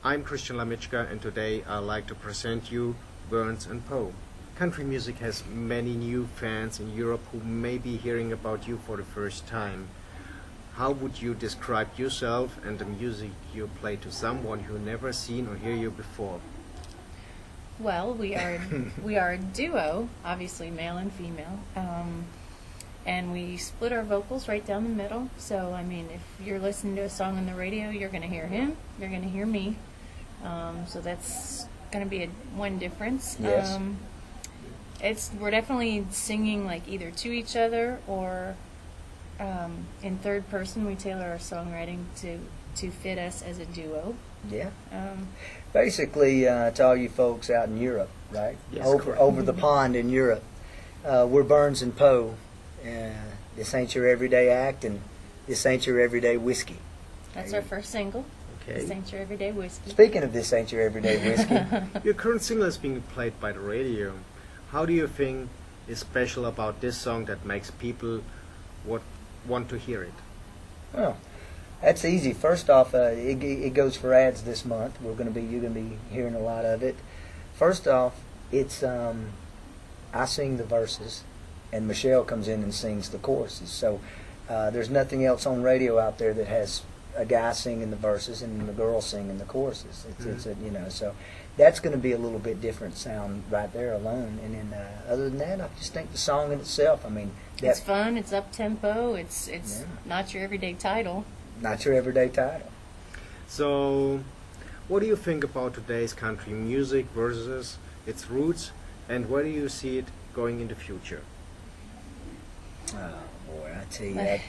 I'm Christian Lamitschka, and today I'd like to present you Burns and Poe. Country music has many new fans in Europe who may be hearing about you for the first time. How would you describe yourself and the music you play to someone who never seen or hear you before? Well, we are a duo, obviously male and female, and we split our vocals right down the middle. So, I mean, if you're listening to a song on the radio, you're going to hear him, you're going to hear me. So that's going to be one difference. Yes. We're definitely singing like either to each other or in third person. We tailor our songwriting to fit us as a duo. Yeah. Basically, to all you folks out in Europe, right? Yes, over the pond in Europe, we're Burns and Poe. This ain't your everyday act, and this ain't your everyday whiskey. That's our first single. Okay. This ain't your everyday whiskey. Speaking of this ain't your everyday whiskey, Your current single is being played by the radio. How do you think is special about this song that makes people want to hear it? well, that's easy. First off, it goes for ads this month. You're gonna be hearing a lot of it. First off, it's I sing the verses, and Michelle comes in and sings the choruses. So there's nothing else on radio out there that has a guy singing the verses and the girl singing the choruses. So that's going to be a little bit different sound right there alone. And then other than that, I just think the song in itself. I mean, It's fun. It's up tempo. It's not your everyday title. Not your everyday title. So, what do you think about today's country music versus its roots, and where do you see it going in the future? Oh boy, I tell you that.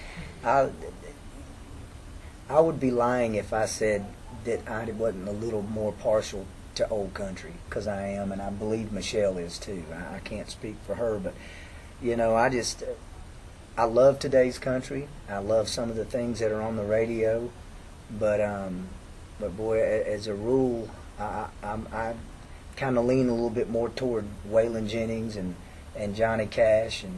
I would be lying if I said that I wasn't a little more partial to old country, because I am, and I believe Michelle is too. I can't speak for her, but I love today's country. I love some of the things that are on the radio, but boy, as a rule, I kind of lean a little bit more toward Waylon Jennings and Johnny Cash and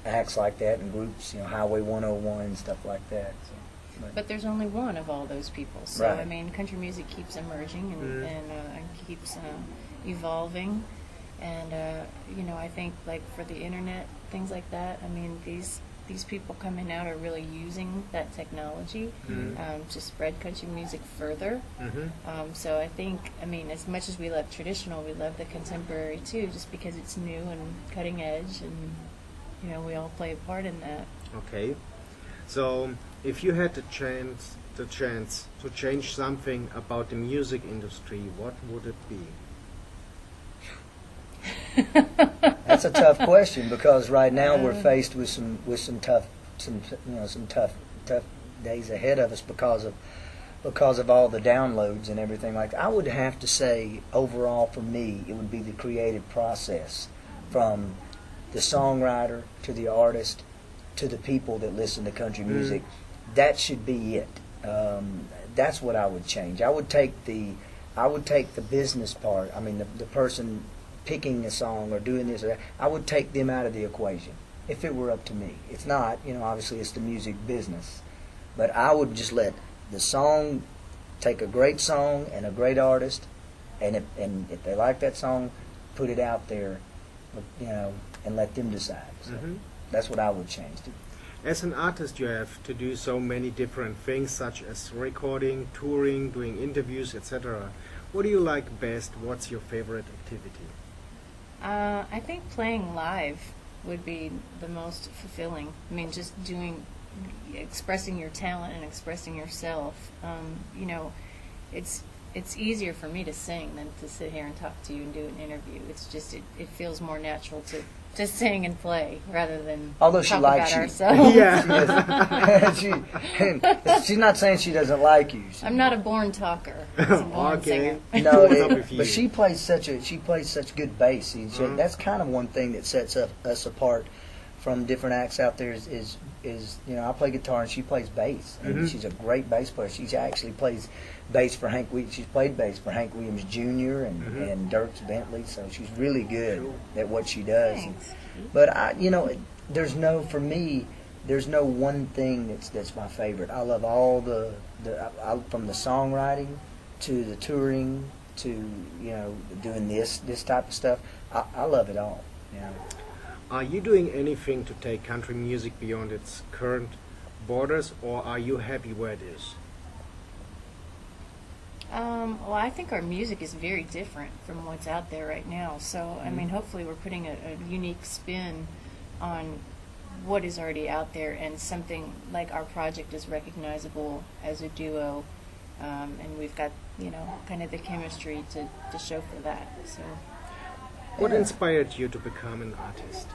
acts like that, and groups, Highway 101 and stuff like that. So, But there's only one of all those people. So, Right. I mean, country music keeps emerging and keeps evolving. And, I think, like, for the internet, things like that, I mean, these people coming out are really using that technology to spread country music further. So I think, as much as we love traditional, we love the contemporary, too, just because it's new and cutting edge, and, we all play a part in that. Okay. So, if you had the chance to change something about the music industry, what would it be? that's a tough question, because right now we're faced with some tough days ahead of us because of all the downloads and everything like that. I would have to say, overall, for me, it would be the creative process, from the songwriter to the artist to the people that listen to country music. That should be it. That's what I would change. I would take the business part. I mean, the person picking a song or doing this or that, I would take them out of the equation if it were up to me. It's not, obviously it's the music business. But I would just let the song, take a great song and a great artist, and if they like that song, put it out there, and let them decide. So that's what I would change. As an artist, you have to do so many different things, such as recording, touring, doing interviews, etc. What do you like best? What's your favorite activity? I think playing live would be the most fulfilling. Just expressing your talent and expressing yourself. It's easier for me to sing than to sit here and talk to you and do an interview. It's just it feels more natural to sing and play rather than Although she talk likes about you. ourselves. Yeah. She's not saying she doesn't like you. I'm not a born talker. I'm a born singer. No, What's up with you? but she plays such good bass. See, that's kind of one thing that sets us apart from different acts out there. Is I play guitar and she plays bass, and she's a great bass player. She actually plays bass for Hank. She's played bass for Hank Williams Jr. and Dierks Bentley, so she's really good at what she does. Thanks. But for me, there's no one thing that's my favorite. I love all from the songwriting to the touring to doing this type of stuff. I love it all. Are you doing anything to take country music beyond its current borders, or are you happy where it is? Well, I think our music is very different from what's out there right now. So, I mean, hopefully we're putting a unique spin on what is already out there, and something like our project is recognizable as a duo, and we've got, kind of the chemistry to show for that. So, What inspired you to become an artist?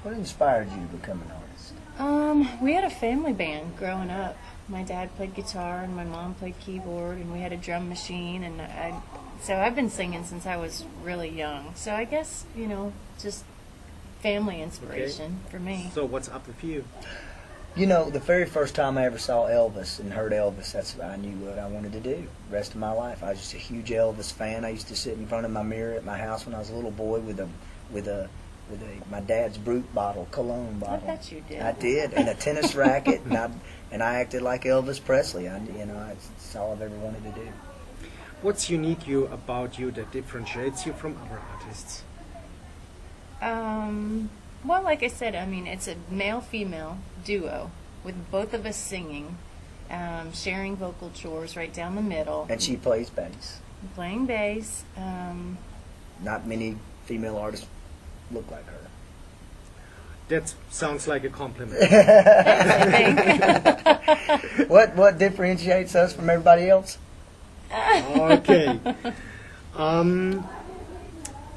What inspired you to become an artist? We had a family band growing up. My dad played guitar and my mom played keyboard, and we had a drum machine, and so I've been singing since I was really young. So I guess, just family inspiration for me. So what's up with you? The very first time I ever saw Elvis and heard Elvis, I knew what I wanted to do the rest of my life. I was just a huge Elvis fan. I used to sit in front of my mirror at my house when I was a little boy with my dad's Brute bottle, cologne bottle. I bet you did. I did, and a tennis racket, and I acted like Elvis Presley. That's all I've ever wanted to do. What's unique about you that differentiates you from other artists? Well, like I said, I mean, it's a male-female duo with both of us singing, sharing vocal chores right down the middle. And she plays bass. Playing bass. Not many female artists look like her. That sounds like a compliment. I think. What differentiates us from everybody else? Okay.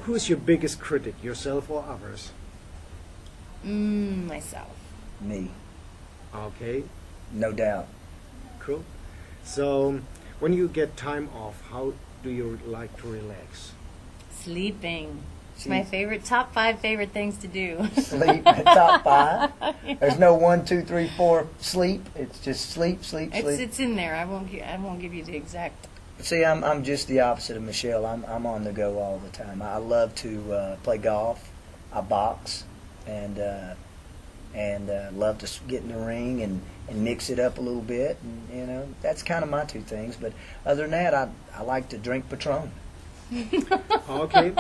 Who's your biggest critic, yourself or others? Myself. Me. Okay, No doubt. cool. So, when you get time off, how do you like to relax? Sleeping. It's my top 5 favorite things to do. Sleep. Top 5. There's no 1, 2, 3, 4 sleep. It's just sleep. It's in there. I won't give you the exact. See, I'm just the opposite of Michelle. I'm on the go all the time. I love to play golf. I box, and love to get in the ring and mix it up a little bit. And that's kind of my 2 things. But other than that, I like to drink Patron. Okay,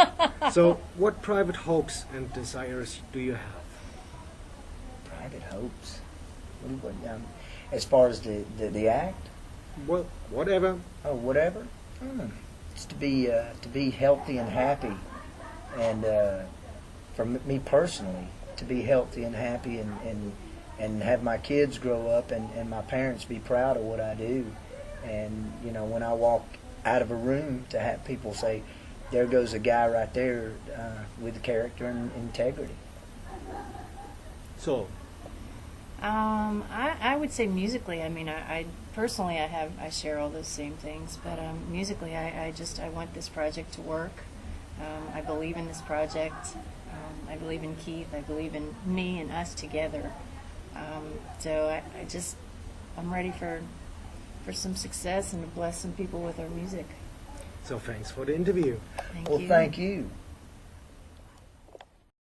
so what private hopes and desires do you have? Private hopes. As far as the act. Well, whatever. Oh, whatever. It's to be healthy and happy, and for me personally, to be healthy and happy, and have my kids grow up and my parents be proud of what I do, and when I walk out of a room, to have people say, "There goes a guy right there with character and integrity." So, I would say musically. I mean, I personally, I share all those same things, but musically, I want this project to work. I believe in this project. I believe in Keith. I believe in me and us together. So I'm ready for some success and to bless some people with our music. so thanks for the interview. Thank Well, you. thank you.